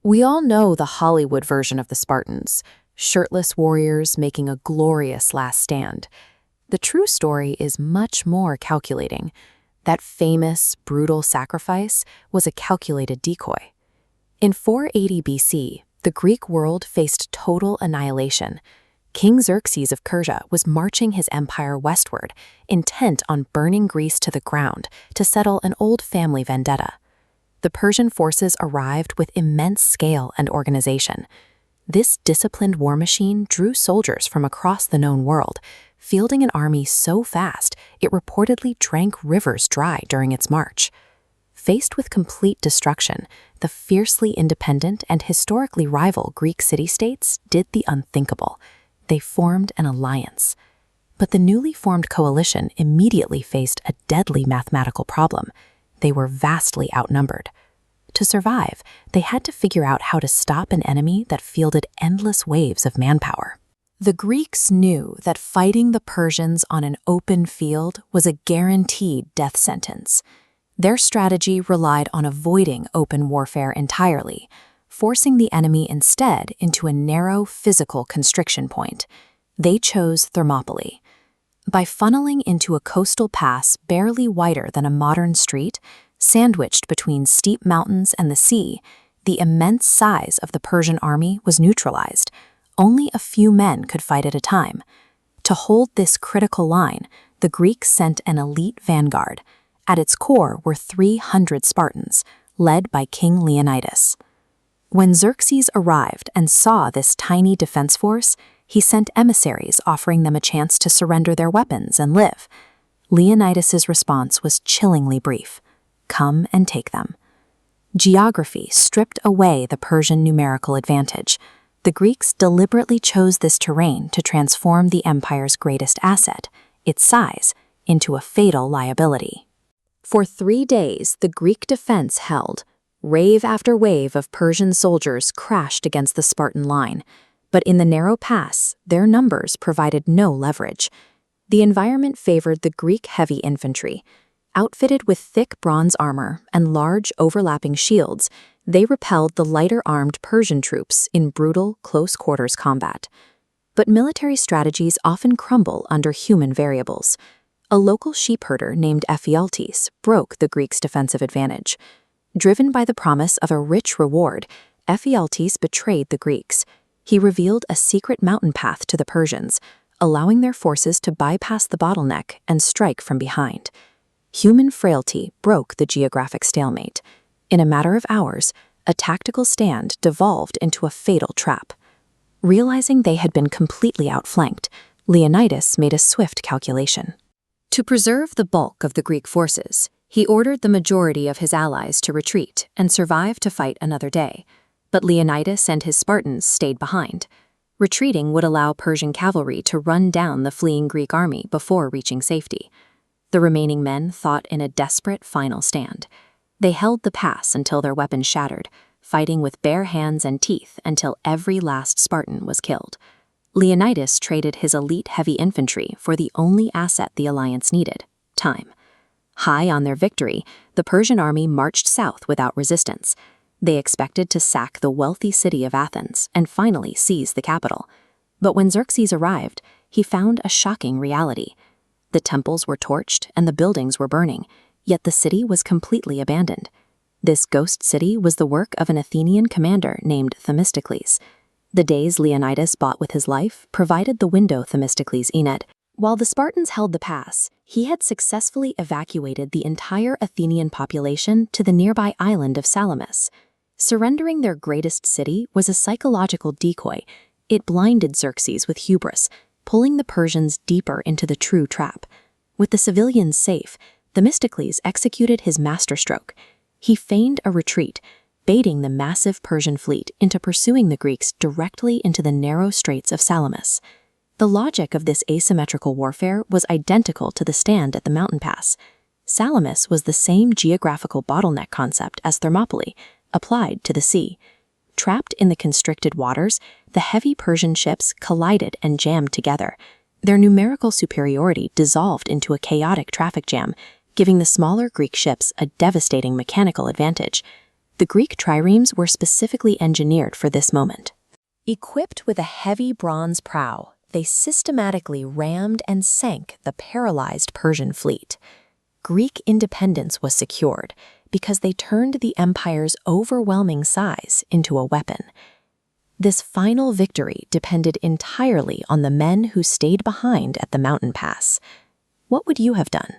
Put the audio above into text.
We all know the Hollywood version of the Spartans, shirtless warriors making a glorious last stand. The true story is much more calculating. That famous, brutal sacrifice was a calculated decoy. In 480 BC, the Greek world faced total annihilation. King Xerxes of Persia was marching his empire westward, intent on burning Greece to the ground to settle an old family vendetta. The Persian forces arrived with immense scale and organization. This disciplined war machine drew soldiers from across the known world, fielding an army so fast it reportedly drank rivers dry during its march. Faced with complete destruction, the fiercely independent and historically rival Greek city-states did the unthinkable. They formed an alliance. But the newly formed coalition immediately faced a deadly mathematical problem. They were vastly outnumbered. To survive, they had to figure out how to stop an enemy that fielded endless waves of manpower. The Greeks knew that fighting the Persians on an open field was a guaranteed death sentence. Their strategy relied on avoiding open warfare entirely, forcing the enemy instead into a narrow physical constriction point. They chose Thermopylae. By funneling into a coastal pass barely wider than a modern street, sandwiched between steep mountains and the sea, the immense size of the Persian army was neutralized. Only a few men could fight at a time. To hold this critical line, the Greeks sent an elite vanguard. At its core were 300 Spartans, led by King Leonidas. When Xerxes arrived and saw this tiny defense force, he sent emissaries offering them a chance to surrender their weapons and live. Leonidas's response was chillingly brief: "Come and take them." Geography stripped away the Persian numerical advantage. The Greeks deliberately chose this terrain to transform the empire's greatest asset, its size, into a fatal liability. For 3 days, the Greek defense held. Wave after wave of Persian soldiers crashed against the Spartan line. But in the narrow pass, their numbers provided no leverage. The environment favored the Greek heavy infantry. Outfitted with thick bronze armor and large overlapping shields, they repelled the lighter-armed Persian troops in brutal, close-quarters combat. But military strategies often crumble under human variables. A local sheepherder named Ephialtes broke the Greeks' defensive advantage. Driven by the promise of a rich reward, Ephialtes betrayed the Greeks. He revealed a secret mountain path to the Persians, allowing their forces to bypass the bottleneck and strike from behind. Human frailty broke the geographic stalemate. In a matter of hours, a tactical stand devolved into a fatal trap. Realizing they had been completely outflanked, Leonidas made a swift calculation. To preserve the bulk of the Greek forces, he ordered the majority of his allies to retreat and survive to fight another day. But Leonidas and his Spartans stayed behind. Retreating would allow Persian cavalry to run down the fleeing Greek army before reaching safety. The remaining men fought in a desperate final stand. They held the pass until their weapons shattered, fighting with bare hands and teeth until every last Spartan was killed. Leonidas traded his elite heavy infantry for the only asset the alliance needed: time. High on their victory, the Persian army marched south without resistance. They expected to sack the wealthy city of Athens and finally seize the capital. But when Xerxes arrived, he found a shocking reality. The temples were torched and the buildings were burning, yet the city was completely abandoned. This ghost city was the work of an Athenian commander named Themistocles. The days Leonidas bought with his life provided the window Themistocles ened. While the Spartans held the pass, he had successfully evacuated the entire Athenian population to the nearby island of Salamis. Surrendering their greatest city was a psychological decoy. It blinded Xerxes with hubris, pulling the Persians deeper into the true trap. With the civilians safe, Themistocles executed his masterstroke. He feigned a retreat, baiting the massive Persian fleet into pursuing the Greeks directly into the narrow straits of Salamis. The logic of this asymmetrical warfare was identical to the stand at the mountain pass. Salamis was the same geographical bottleneck concept as Thermopylae, applied to the sea. Trapped in the constricted waters, the heavy Persian ships collided and jammed together. Their numerical superiority dissolved into a chaotic traffic jam, giving the smaller Greek ships a devastating mechanical advantage. The Greek triremes were specifically engineered for this moment. Equipped with a heavy bronze prow, they systematically rammed and sank the paralyzed Persian fleet. Greek independence was secured because they turned the empire's overwhelming size into a weapon. This final victory depended entirely on the men who stayed behind at the mountain pass. What would you have done?